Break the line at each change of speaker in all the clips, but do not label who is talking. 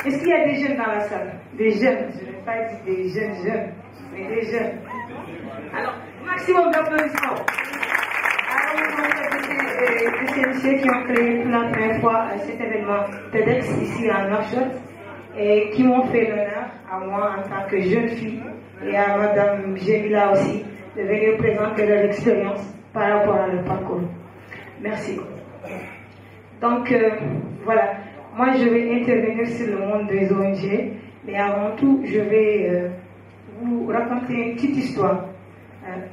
Est-ce qu'il y a des jeunes dans la salle? Des jeunes, je ne vais pas dire des jeunes, mais des jeunes. Alors, maximum d'applaudissements. Alors, ces messieurs qui ont créé pour la première fois cet événement TEDx ici à Nouakchott et qui m'ont fait l'honneur à moi en tant que jeune fille et à Madame Gemila aussi de venir présenter leur expérience par rapport à leur parcours. Merci. Donc, voilà. Moi, je vais intervenir sur le monde des ONG, mais avant tout, je vais vous raconter une petite histoire.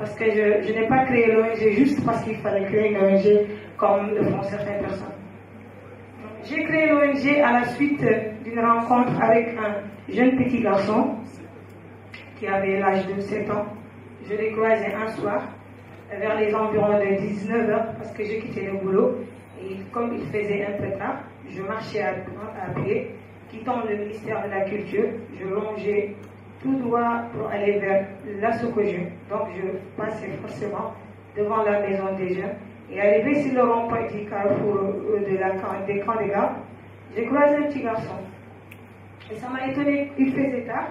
Parce que je n'ai pas créé l'ONG juste parce qu'il fallait créer une ONG comme le font certaines personnes. J'ai créé l'ONG à la suite d'une rencontre avec un jeune petit garçon qui avait l'âge de 7 ans. Je l'ai croisé un soir, vers les environs de 19 h, parce que j'ai quitté le boulot. Et comme il faisait un peu tard, je marchais à pied, quittant le ministère de la Culture, je longeais tout droit pour aller vers la Sokojun. Donc je passais forcément devant la maison des jeunes. Et arrivé sur le rond-point du carrefour des camps des gardes, j'ai croisé un petit garçon. Et ça m'a étonné, il faisait tard.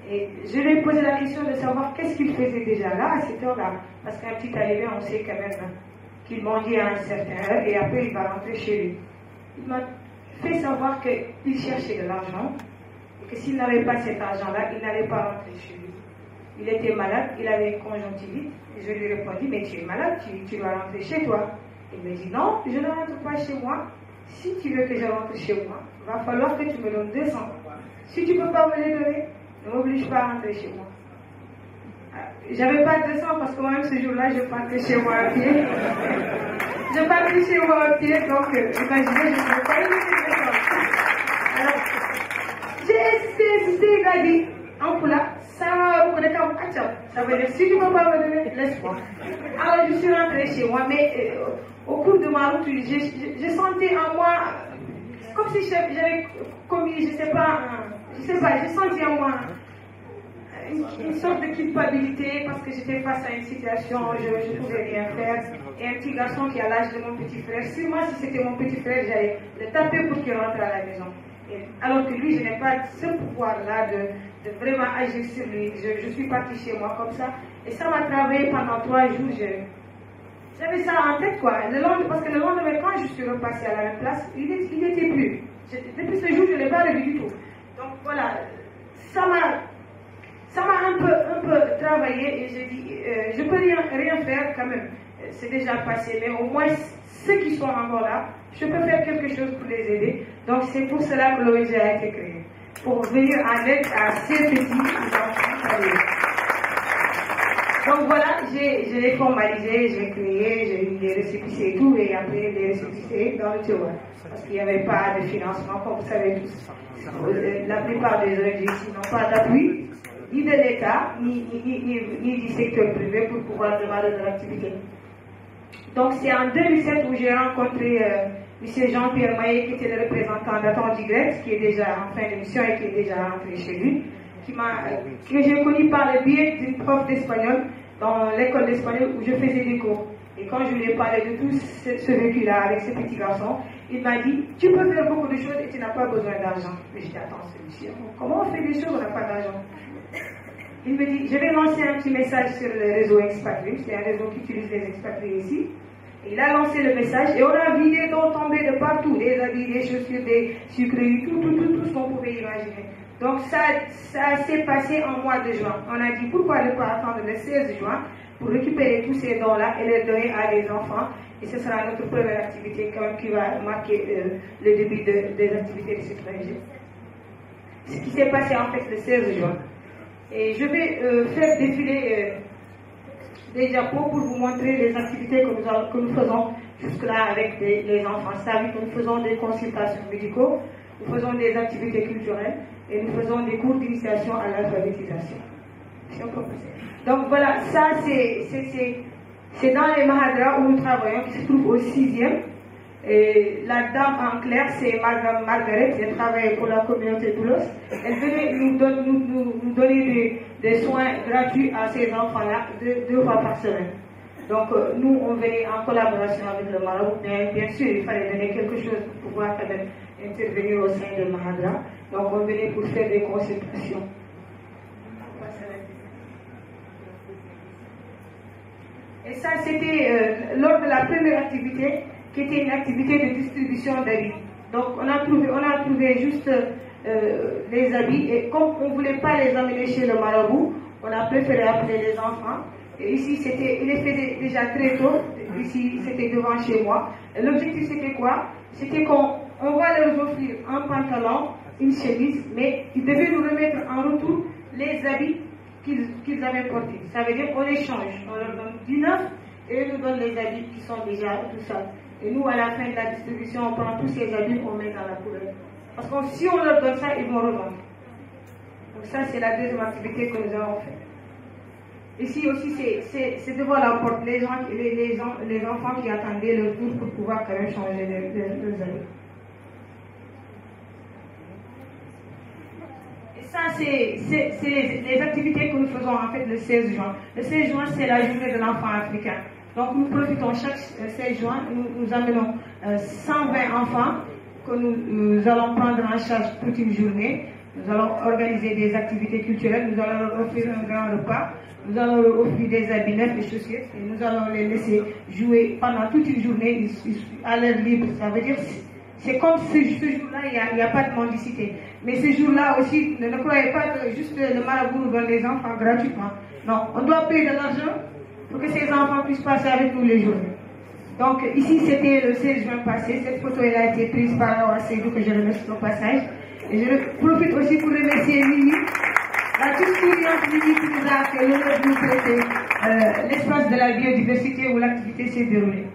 Et je lui ai posé la question de savoir qu'est-ce qu'il faisait déjà là, à cette heure-là. Parce qu'un petit arrivé, on sait quand même qu'il mendiait à un certain heure et après il va rentrer chez lui. Il m'a fait savoir qu'il cherchait de l'argent et que s'il n'avait pas cet argent-là, il n'allait pas rentrer chez lui. Il était malade, il avait une conjonctivite. Et je lui ai répondu, mais tu es malade, tu dois rentrer chez toi. Il me dit, non, je ne rentre pas chez moi. Si tu veux que je rentre chez moi, il va falloir que tu me donnes 200. Si tu ne peux pas me les donner, ne m'oblige pas à rentrer chez moi. J'avais pas 200 parce que moi-même ce jour-là, je partais chez moi à pied. Je partais chez moi à pied, donc imaginez, je ne pouvais pas y laisser 200. Alors, j'ai insisté, il a dit, en poula, ça veut dire si tu ne peux pas me donner, laisse-moi. Alors je suis rentrée chez moi, mais au cours de ma route, je sentais en moi, comme si j'avais commis, je sais pas, j'ai senti en moi une sorte de culpabilité parce que j'étais face à une situation où je ne pouvais rien faire. Et un petit garçon qui a l'âge de mon petit frère, si moi, si c'était mon petit frère, j'allais le taper pour qu'il rentre à la maison. Alors que lui, je n'ai pas ce pouvoir-là de vraiment agir sur lui. Je suis partie chez moi comme ça. Et ça m'a travaillé pendant 3 jours. J'avais ça en tête, quoi. Parce que le lendemain, quand je suis repassée à la même place, il n'était plus. Depuis ce jour, je ne l'ai pas revu du tout. Donc voilà, ça m'a un peu travaillé et j'ai dit, je ne peux rien faire quand même. C'est déjà passé, mais au moins ceux qui sont encore là, je peux faire quelque chose pour les aider. Donc c'est pour cela que l'ONG a été créée, pour venir en aide à ces petits enfants. Donc voilà, je l'ai formalisé, j'ai créé, j'ai eu les récépissés et tout, et après les récépissés dans le tiroir. Parce qu'il n'y avait pas de financement, comme vous savez tous. La plupart des ONG ici n'ont pas d'appui, ni de l'État, ni du secteur privé pour pouvoir démarrer de l'activité. Donc c'est en 2007 où j'ai rencontré M. Jean-Pierre Maillet, qui était le représentant d'Attendu Grex, qui est déjà en fin de mission et qui est déjà rentré chez lui, que j'ai connu par le biais d'une prof d'espagnol dans l'école d'espagnol où je faisais des cours. Et quand je lui ai parlé de tout ce vécu-là avec ce petit garçon, il m'a dit, tu peux faire beaucoup de choses et tu n'as pas besoin d'argent. Mais je dis, attends, monsieur, comment on fait des choses, on n'a pas d'argent? Il me dit, je vais lancer un petit message sur le réseau Expatrié, c'est un réseau qui utilise les expatriés ici. Et il a lancé le message et on a vu des dons tomber de partout, des habits, des chaussures, des sucreries, tout ce qu'on pouvait imaginer. Donc ça s'est passé en mois de juin. On a dit, pourquoi ne pas attendre le 16 juin pour récupérer tous ces dons-là et les donner à des enfants. Et ce sera notre première activité quand même qui va marquer le début des activités de cette ONG. Ce qui s'est passé en fait le 16 juin. Et je vais faire défiler des diapos pour vous montrer les activités que nous faisons jusque-là avec les enfants. C'est-à-dire que nous faisons des consultations médicaux, nous faisons des activités culturelles et nous faisons des cours d'initiation à l'alphabétisation. Donc voilà, ça c'est dans les Mahadras où nous travaillons, qui se trouvent au 6e. Et la dame en clair, c'est Madame Margaret, elle travaille pour la communauté Doulos. Elle venait nous donner des soins gratuits à ces enfants-là deux fois par semaine. Donc nous, on venait en collaboration avec le marabout, mais bien sûr, il fallait donner quelque chose pour pouvoir quand même intervenir au sein de Mahadra. Donc on venait pour faire des consultations. Et ça, c'était lors de la première activité, qui était une activité de distribution d'habits. Donc on a trouvé juste les habits, et comme on ne voulait pas les amener chez le marabout, on a préféré appeler les enfants. Et ici, il était déjà très tôt, ici c'était devant chez moi. L'objectif c'était quoi? C'était qu'on va leur offrir un pantalon, une chemise, mais ils devaient nous remettre en retour les habits qu'ils avaient portés. Ça veut dire qu'on échange, on leur donne du neuf et ils nous donnent les habits qui sont déjà tout ça. Et nous, à la fin de la distribution, on prend tous ces habits, on met dans la poubelle. Parce que si on leur donne ça, ils vont revendre. Donc ça, c'est la deuxième activité que nous avons faite. Ici aussi, c'est devant la porte, les enfants qui attendaient leur tour pour pouvoir quand même changer leurs habits. Et ça, c'est les activités que nous faisons en fait le 16 juin. Le 16 juin, c'est la journée de l'enfant africain. Donc nous profitons chaque 16 juin, nous amenons 120 enfants que nous allons prendre en charge toute une journée. Nous allons organiser des activités culturelles, nous allons leur offrir un grand repas, nous allons leur offrir des habits neufs et chaussures et nous allons les laisser jouer pendant toute une journée à l'air libre. Ça veut dire c'est comme ce jour-là, il n'y a pas de mendicité. Mais ce jour-là aussi, ne croyez pas que juste le marabout nous donne les enfants gratuitement. Non, on doit payer de l'argent pour que ces enfants puissent passer avec nous les journées. Donc ici, c'était le 16 juin passé. Cette photo elle a été prise par Awa Seydou, que je remercie au passage. Et je profite aussi pour remercier Mimi, la toute souriante Mimi qui nous a fait l'honneur de nous prêter l'espace de la biodiversité où l'activité s'est déroulée.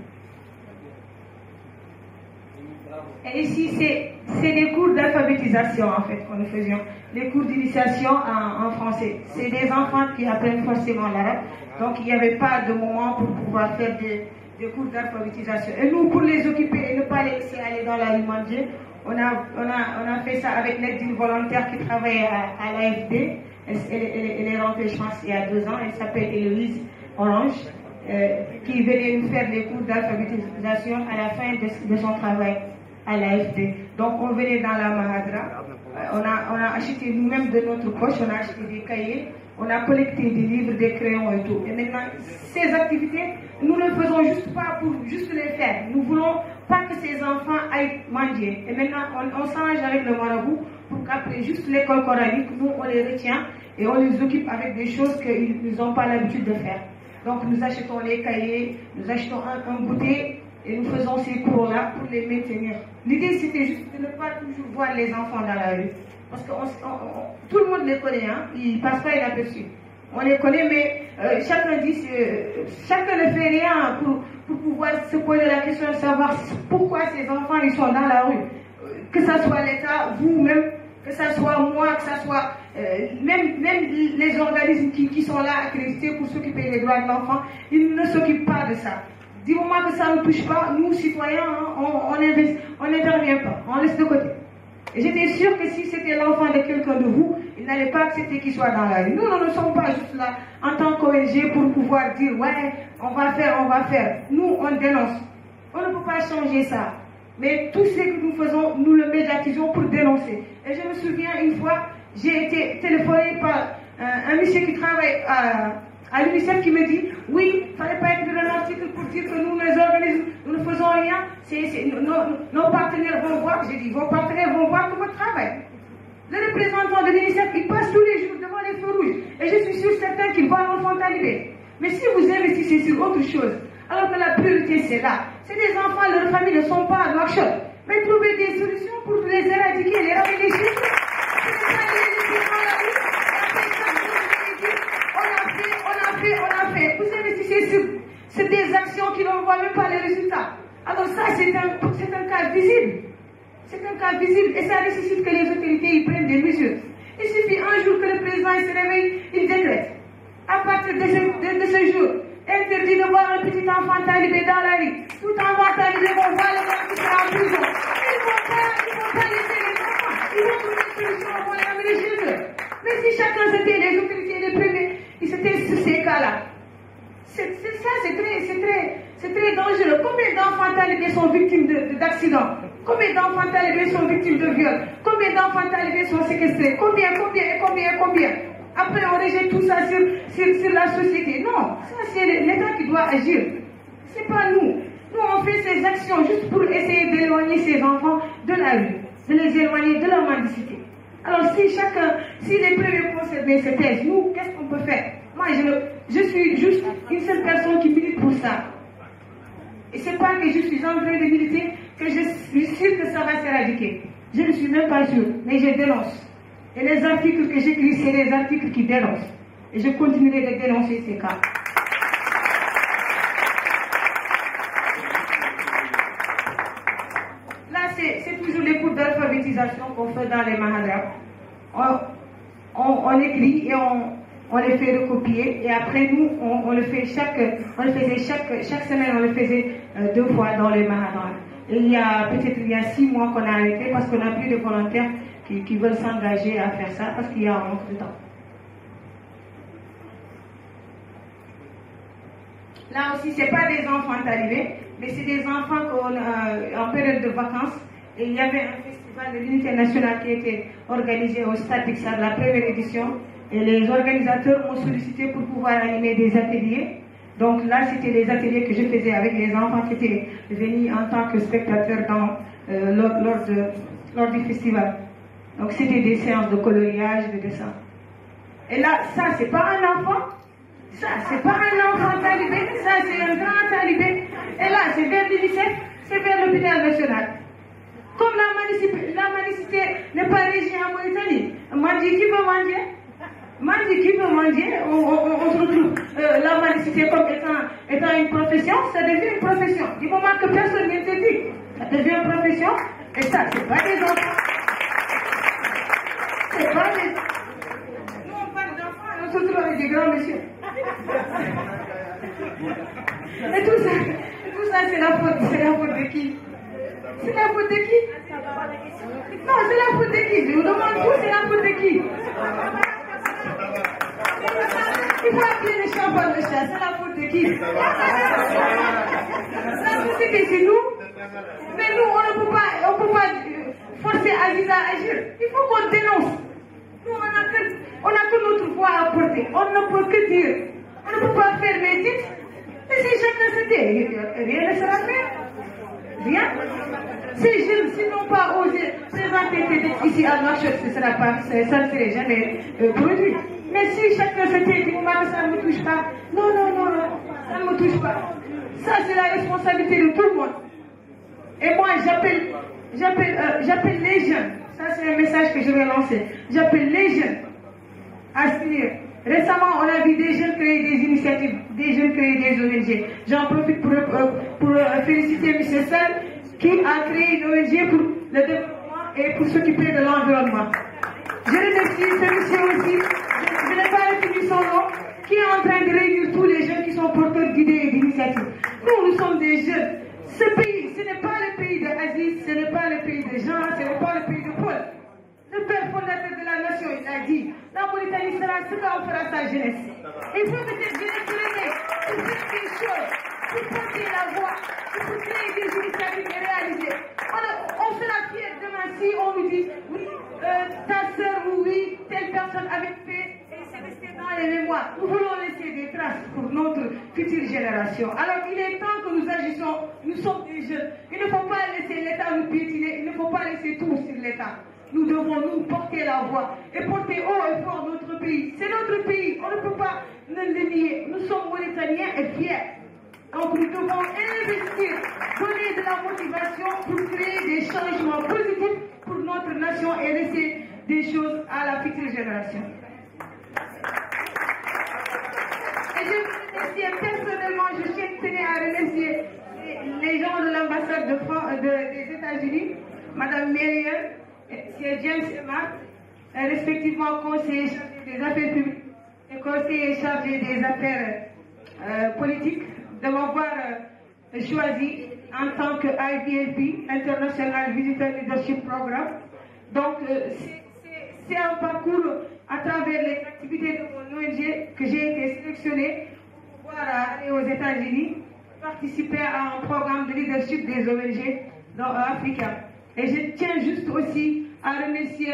Et ici, c'est des cours d'alphabétisation en fait que nous faisions, des cours d'initiation en français. C'est des enfants qui apprennent forcément l'arabe, donc il n'y avait pas de moment pour pouvoir faire des cours d'alphabétisation. Et nous, pour les occuper et ne pas les laisser aller dans la rue mendier, on a fait ça avec l'aide d'une volontaire qui travaille à l'AFD. Elle est rentrée, je pense, il y a 2 ans. Elle s'appelle Héloïse Orange, qui venait nous faire des cours d'alphabétisation à la fin de son travail à l'AFD. Donc on venait dans la Mahadra, on a acheté nous-mêmes de notre poche, on a acheté des cahiers, on a collecté des livres, des crayons et tout. Et maintenant, ces activités, nous ne les faisons juste pas pour juste les faire. Nous voulons pas que ces enfants aillent mendier. Et maintenant, on s'arrange avec le marabout pour qu'après juste l'école coranique, nous on les retient et on les occupe avec des choses qu'ils n'ont pas l'habitude de faire. Donc nous achetons les cahiers, nous achetons un goûter et nous faisons ces cours-là pour les maintenir. L'idée c'était juste de ne pas toujours voir les enfants dans la rue. Parce que tout le monde les connaît, hein? Ils ne passent pas inaperçus. On les connaît, mais chacun ne fait rien pour pouvoir se poser la question de savoir pourquoi ces enfants ils sont dans la rue. Que ce soit l'État, vous-même, que ce soit moi, que ce soit même les organismes qui sont là accrédités pour s'occuper des droits de l'enfant, ils ne s'occupent pas de ça. Du moment que ça ne touche pas, nous citoyens, hein, on n'intervient pas, on laisse de côté. Et j'étais sûre que si c'était l'enfant de quelqu'un de vous, il n'allait pas accepter qu'il soit dans la rue. Nous ne sommes pas juste là en tant qu'ONG pour pouvoir dire ouais, on va faire. Nous, on dénonce. On ne peut pas changer ça. Mais tout ce que nous faisons, nous le médiatisons pour dénoncer. Et je me souviens une fois, j'ai été téléphonée par un monsieur qui travaille à l'UNICEF qui me dit oui, il ne fallait pas écrire un article pour dire que nous, les organismes, nous ne faisons rien. Nos partenaires vont voir. J'ai dit, vos partenaires vont voir tout votre travail. Le représentant de l'UNICEF, il passe tous les jours devant les feux rouges. Et je suis sûre certain qu'il voit l'enfant talibé. Mais si vous investissez sur autre chose, alors que la priorité c'est là, c'est des enfants, leurs familles ne sont pas à Nouakchott. Mais trouvez des solutions pour les éradiquer, les ramener chez nous. On a fait. Vous investissez sur des actions qui n'en voient même pas les résultats. Alors ça, c'est un cas visible. C'est un cas visible et ça nécessite que les autorités y prennent des mesures. Il suffit un jour que le président se réveille, il décrète. À partir de ce jour, Interdit de voir un petit enfant talibé dans la rue. Tout enfant talibé, on va le voir qui sera en prison. Ils ne vont pas laisser les enfants. Ils vont trouver une solution pour les ramener chez eux. Mais si chacun c'était les autorités, les premiers, ils étaient sur ces cas-là. C'est très dangereux. Combien d'enfants talibés sont victimes d'accidents? Combien d'enfants talibés sont victimes de viols? Combien d'enfants talibés sont séquestrés? Combien? Après, on rejette tout ça sur la société. Non, ça c'est l'État qui doit agir. C'est pas nous. Nous, on fait ces actions juste pour essayer d'éloigner ces enfants de la rue, de les éloigner de la mendicité. Alors, si les premiers concernés se taisent, nous, qu'est-ce qu'on peut faire? Moi, je suis juste une seule personne qui milite pour ça. Et c'est pas que je suis en train de militer que je suis sûre que ça va s'éradiquer. Je ne suis même pas sûre, mais je dénonce. Et les articles que j'écris, c'est les articles qui dénoncent. Et je continuerai de dénoncer ces cas. Là, c'est toujours les cours d'alphabétisation qu'on fait dans les mahadras. On écrit et on les fait recopier. Et après, nous, on le fait chaque semaine, on le faisait 2 fois dans les mahadras. Et il y a 6 mois qu'on a arrêté parce qu'on n'a plus de volontaires qui veulent s'engager à faire ça parce qu'il y a un manque de temps. Là aussi, ce n'est pas des enfants talibés, mais c'est des enfants en période de vacances. Et il y avait un festival de l'unité nationale qui était organisé au Stade d'Ixar, la première édition. Et les organisateurs m'ont sollicité pour pouvoir animer des ateliers. Donc là, c'était les ateliers que je faisais avec les enfants qui étaient venus en tant que spectateurs lors du festival. Donc c'était des séances de coloriage, de dessin. Et là, ça, c'est pas un enfant. Ça, c'est pas un enfant talibé. Ça, c'est un grand talibé. Et là, c'est vers l'UNICEF, c'est vers l'hôpital national. Comme la mendicité n'est pas régie en Mauritanie. Manger, qui peut manger? Manger, qui peut manger? On se retrouve la mendicité comme étant une profession. Ça devient une profession. Du moment que personne n'interdit, ça devient une profession. Et ça, c'est pas des enfants. C'est pas des... Nous, on parle d'enfants, on se retrouve avec des grands messieurs. Et tout ça, c'est la faute de qui? C'est la faute de qui? Non, c'est la faute de qui? Je vous demande vous, c'est la faute de qui? Il faut appeler les chats par le chat, c'est la faute de qui? La société, c'est nous. Mais nous, on ne peut pas forcer Aziza à agir. Il faut qu'on dénonce. Nous, on n'a que notre voix à porter. On ne peut que dire. On ne peut pas faire mes titres. Mais si chacun se tait, rien ne sera fait. Rien. Ces jeunes, s'ils n'ont pas osé présenter TEDx ici à Nouakchott, ça ne serait jamais produit. Mais si chacun se tait, dit, ça ne me touche pas. Non, ça ne me touche pas. Ça, c'est la responsabilité de tout le monde. Et moi, j'appelle les jeunes. Ça, c'est un message que je vais lancer. J'appelle les jeunes à s'unir. Récemment, on a vu des jeunes créer des initiatives, des jeunes créer des ONG. J'en profite pour féliciter M. Sall qui a créé une ONG pour le développement et pour s'occuper de l'environnement. Je remercie ce monsieur aussi, je n'ai pas retenu son nom, qui est en train de réunir tous les jeunes qui sont porteurs d'idées et d'initiatives. Nous sommes des jeunes. Ce pays, ce n'est pas le pays d'Aziz, ce n'est pas le pays de Jean, ce n'est pas le pays de Paul. Le père fondateur de la nation, il a dit, la Mauritanie sera ce qu'on fera sa jeunesse. Il faut que cette jeunesse se réveille pour faire des choses, pour porter la voix, pour créer des initiatives et réaliser. On sera fiers demain si on nous dit, oui, ta soeur ou oui, telle personne avait fait, et c'est resté dans les mémoires. Nous voulons laisser des traces pour notre future génération. Alors il est temps que nous agissons, nous sommes des jeunes. Il ne faut pas laisser l'État nous piétiner, il ne faut pas laisser tout sur l'État. Nous devons nous porter la voix et porter haut et fort notre pays. C'est notre pays, on ne peut pas le nier. Nous sommes Mauritaniens et fiers. Donc nous devons investir, donner de la motivation pour créer des changements positifs pour notre nation et laisser des choses à la future génération. Et je vous remercie personnellement, je tenais à remercier les gens de l'ambassade des États-Unis, Mme Myriam, M. James et Mark, respectivement conseiller chargé des affaires publiques et conseiller chargé des affaires politique de m'avoir choisi en tant que IVLP, International Visitor Leadership Programme. Donc, c'est un parcours à travers les activités de mon ONG que j'ai été sélectionnée pour pouvoir aller aux États-Unis, participer à un programme de leadership des ONG africains. Et je tiens juste aussi à remercier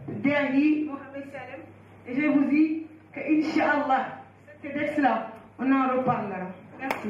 Dernier, Mohamed Salem. Et je vous dis que, Inch'Allah, ce TEDx-là, on en reparlera. Merci.